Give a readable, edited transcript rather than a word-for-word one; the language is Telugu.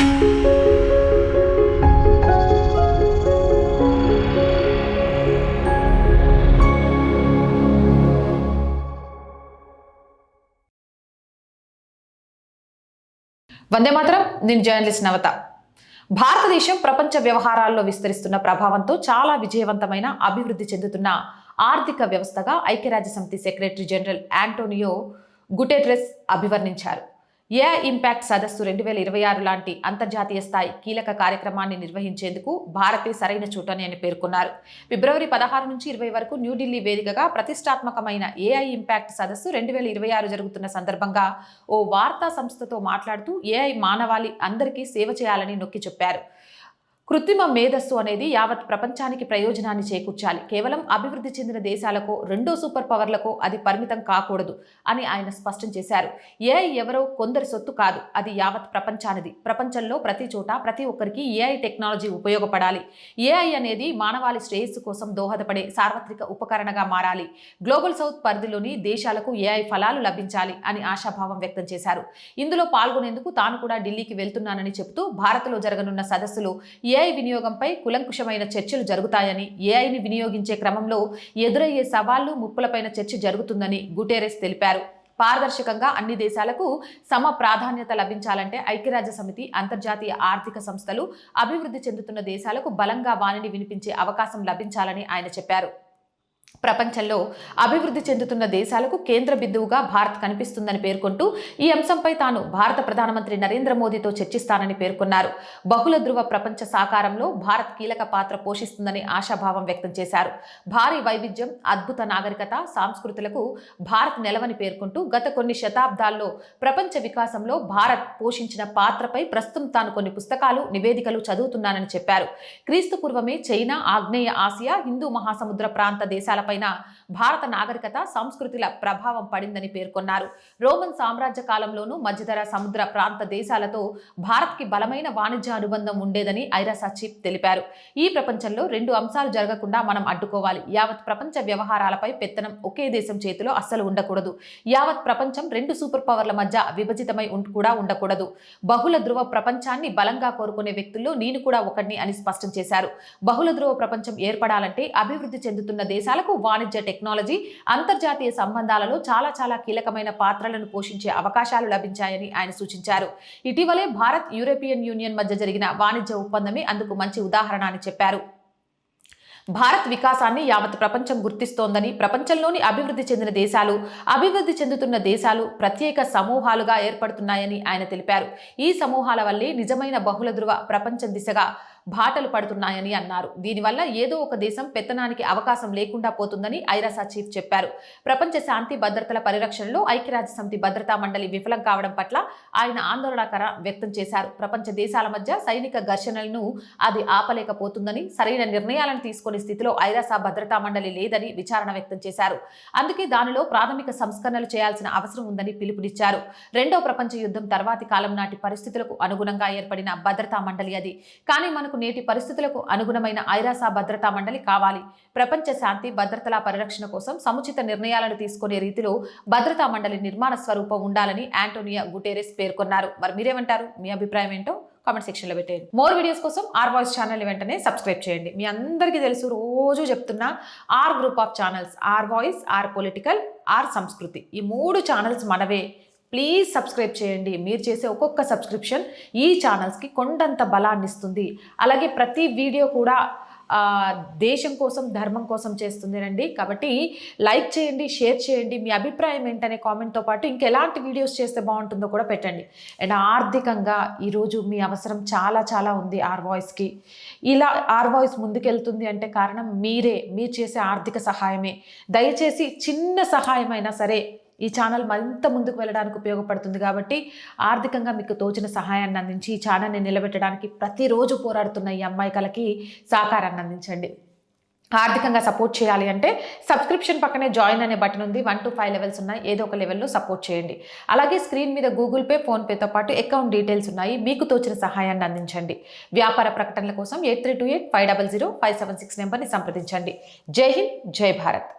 వందే మాతరం. నేను జర్నలిస్ట్ నవత. భారతదేశం ప్రపంచ వ్యవహారాల్లో విస్తరిస్తున్న ప్రభావంతో చాలా విజయవంతమైన అభివృద్ధి చెందుతున్న ఆర్థిక వ్యవస్థగా ఐక్యరాజ్యసమితి సెక్రటరీ జనరల్ ఆంటోనియో గుటెర్రెస్ అభివర్ణించారు. ఏఐ ఇంపాక్ట్ సదస్సు 2026 లాంటి అంతర్జాతీయ స్థాయి కీలక కార్యక్రమాన్ని నిర్వహించేందుకు భారతే సరైన చోటని అని పేర్కొన్నారు. ఫిబ్రవరి 16 నుంచి 20 వరకు న్యూఢిల్లీ వేదికగా ప్రతిష్టాత్మకమైన ఏఐ ఇంపాక్ట్ సదస్సు 2026 జరుగుతున్న సందర్భంగా ఓ వార్తా సంస్థతో మాట్లాడుతూ ఏఐ మానవాళి అందరికీ సేవ చేయాలని నొక్కి చెప్పారు. కృత్రిమ మేధస్సు అనేది యావత్ ప్రపంచానికి ప్రయోజనాన్ని చేకూర్చాలి. కేవలం అభివృద్ధి చెందిన దేశాలకో రెండో సూపర్ పవర్లకో అది పరిమితం కాకూడదు అని ఆయన స్పష్టం చేశారు. ఏఐ ఎవరో కొందరి సొత్తు కాదు, అది యావత్ ప్రపంచానిది. ప్రపంచంలో ప్రతి చోట ప్రతి ఒక్కరికి ఏఐ టెక్నాలజీ ఉపయోగపడాలి. ఏఐ అనేది మానవాళి శ్రేయస్సు కోసం దోహదపడే సార్వత్రిక ఉపకరణగా మారాలి. గ్లోబల్ సౌత్ పరిధిలోని దేశాలకు ఏఐ ఫలాలు లభించాలి అని ఆశాభావం వ్యక్తం చేశారు. ఇందులో పాల్గొనేందుకు తాను కూడా ఢిల్లీకి వెళ్తున్నానని చెబుతూ భారత్లో జరగనున్న సదస్సులో ఏఐ వినియోగంపై కులంకుషమైన చర్చలు జరుగుతాయని, ఏఐని వినియోగించే క్రమంలో ఎదురయ్యే సవాళ్లు ముప్పులపైన చర్చ జరుగుతుందని గుటెర్రెస్ తెలిపారు. పారదర్శకంగా అన్ని దేశాలకు సమ ప్రాధాన్యత లభించాలంటే ఐక్యరాజ్యసమితి, అంతర్జాతీయ ఆర్థిక సంస్థలు అభివృద్ధి చెందుతున్న దేశాలకు బలంగా వాణిని వినిపించే అవకాశం లభించాలని ఆయన చెప్పారు. ప్రపంచంలో అభివృద్ధి చెందుతున్న దేశాలకు కేంద్ర బిందువుగా భారత్ కనిపిస్తుందని పేర్కొంటూ ఈ అంశంపై తాను భారత ప్రధానమంత్రి నరేంద్ర మోదీతో చర్చిస్తానని పేర్కొన్నారు. బహుళ ధృవ ప్రపంచ సాకారంలో భారత్ కీలక పాత్ర పోషిస్తుందని ఆశాభావం వ్యక్తం చేశారు. భారీ వైవిధ్యం, అద్భుత నాగరికత, సంస్కృతులకు భారత్ నెలవని పేర్కొంటూ గత కొన్ని శతాబ్దాల్లో ప్రపంచ వికాసంలో భారత్ పోషించిన పాత్రపై ప్రస్తుతం తాను కొన్ని పుస్తకాలు, నివేదికలు చదువుతున్నానని చెప్పారు. క్రీస్తు పూర్వమే చైనా, ఆగ్నేయ ఆసియా, హిందూ మహాసముద్ర ప్రాంత దేశాలపైన భారత నాగరికత, సంస్కృతుల ప్రభావం పడిందని పేర్కొన్నారు. రోమన్ సామ్రాజ్య కాలంలోనూ మధ్యధరా సముద్ర ప్రాంత దేశాలతో భారత్కి బలమైన వాణిజ్య అనుబంధం ఉండేదని ఐరాస చీఫ్ తెలిపారు. ఈ ప్రపంచంలో రెండు అంశాలు జరగకుండా మనం అడ్డుకోవాలి. యావత్ ప్రపంచ వ్యవహారాలపై పెత్తనం ఒకే దేశం చేతిలో అస్సలు ఉండకూడదు. యావత్ ప్రపంచం రెండు సూపర్ పవర్ల మధ్య విభజితమై కూడా ఉండకూడదు. బహుళ ధృవ ప్రపంచాన్ని బలంగా కోరుకునే వ్యక్తుల్లో నేను కూడా ఒకడిని అని స్పష్టం చేశారు. బహుళ ధృవ ప్రపంచం ఏర్పడాలంటే అభివృద్ధి చెందుతున్న దేశాలకు వాణిజ్య, టెక్నాలజీ, అంతర్జాతీయ సంబంధాలలో చాలా కీలకమైన పాత్రలను పోషించే అవకాశాలు లభించాయని ఆయన సూచించారు. ఇటీవలే భారత్, యూరోపియన్ యూనియన్ మధ్య జరిగిన వాణిజ్య ఒప్పందమే అందుకు మంచి ఉదాహరణ అని చెప్పారు. భారత్ వికాసాన్ని యావత్ ప్రపంచం గుర్తిస్తోందని, ప్రపంచంలోని అభివృద్ధి చెందిన దేశాలు, అభివృద్ధి చెందుతున్న దేశాలు ప్రత్యేక సమూహాలుగా ఏర్పడుతున్నాయని ఆయన తెలిపారు. ఈ సమూహాల వల్లే నిజమైన బహుళ ధృవ ప్రపంచం దిశగా బాటలు పడుతున్నాయని అన్నారు. దీనివల్ల ఏదో ఒక దేశం పెత్తనానికి అవకాశం లేకుండా పోతుందని ఐరాస చీఫ్ చెప్పారు. ప్రపంచ శాంతి భద్రతల పరిరక్షణలో ఐక్యరాజ్యసమితి భద్రతా మండలి విఫలం కావడం పట్ల ఆయన ఆందోళన వ్యక్తం చేశారు. ప్రపంచ దేశాల మధ్య సైనిక ఘర్షణలను అది ఆపలేకపోతుందని, సరైన నిర్ణయాలను తీసుకునే స్థితిలో ఐరాస భద్రతా మండలి లేదని విచారణ వ్యక్తం చేశారు. అందుకే దానిలో ప్రాథమిక సంస్కరణలు చేయాల్సిన అవసరం ఉందని పిలుపునిచ్చారు. రెండో ప్రపంచ యుద్ధం తర్వాతి కాలం నాటి పరిస్థితులకు అనుగుణంగా ఏర్పడిన భద్రతా మండలి అది. కానీ మనకు నేటి పరిస్థితులకు అనుగుణమైన ఐరాస భద్రతా మండలి కావాలి. ప్రపంచ శాంతి భద్రతల పరిరక్షణ కోసం సముచిత నిర్ణయాలను తీసుకునే రీతిలో భద్రతా మండలి నిర్మాణ స్వరూపం ఉండాలని ఆంటోనియో గుటెర్రెస్ పేర్కొన్నారు. మరి మీరేమంటారు? మీ అభిప్రాయం ఏంటో కామెంట్ సెక్షన్లో పెట్టండి. మోర్ వీడియోస్ కోసం ఆర్ వాయిస్ ఛానల్ వెంటనే సబ్స్క్రైబ్ చేయండి. మీ అందరికీ తెలుసు, రోజు చెప్తున్నా, our group of channels, our voice, our political, our Sanskriti, ఈ 3 ఛానల్స్ మనవే. ప్లీజ్ సబ్స్క్రైబ్ చేయండి. మీరు చేసే ఒక్కొక్క సబ్స్క్రిప్షన్ ఈ ఛానల్స్కి కొండంత బలాన్ని ఇస్తుంది. అలాగే ప్రతి వీడియో కూడా దేశం కోసం, ధర్మం కోసం చేస్తుందేనండి. కాబట్టి లైక్ చేయండి, షేర్ చేయండి. మీ అభిప్రాయం ఏంటనే కామెంట్తో పాటు ఇంకెలాంటి వీడియోస్ చేస్తే బాగుంటుందో కూడా పెట్టండి. అండ్ ఆర్థికంగా ఈరోజు మీ అవసరం చాలా ఉంది ఆర్ వాయిస్కి. ఇలా ఆర్ వాయిస్ ముందుకెళ్తుంది అంటే కారణం మీరే, మీరు చేసే ఆర్థిక సహాయమే. దయచేసి చిన్న సహాయమైనా సరే ఈ ఛానల్ మరింత ముందుకు వెళ్ళడానికి ఉపయోగపడుతుంది. కాబట్టి ఆర్థికంగా మీకు తోచిన సహాయాన్ని అందించి ఈ ఛానల్ని నిలబెట్టడానికి ప్రతిరోజు పోరాడుతున్న ఈ అమ్మాయికలకి సహకారాన్ని అందించండి. ఆర్థికంగా సపోర్ట్ చేయాలి అంటే సబ్స్క్రిప్షన్ పక్కనే జాయిన్ అనే బటన్ ఉంది. 1 to 5 లెవెల్స్ ఉన్నాయి. ఏదో ఒక లెవెల్లో సపోర్ట్ చేయండి. అలాగే స్క్రీన్ మీద గూగుల్ పే, ఫోన్పేతో పాటు అకౌంట్ డీటెయిల్స్ ఉన్నాయి. మీకు తోచిన సహాయాన్ని అందించండి. వ్యాపార ప్రకటనల కోసం 8328 500 576 నెంబర్ని సంప్రదించండి. జై హింద్, జై భారత్.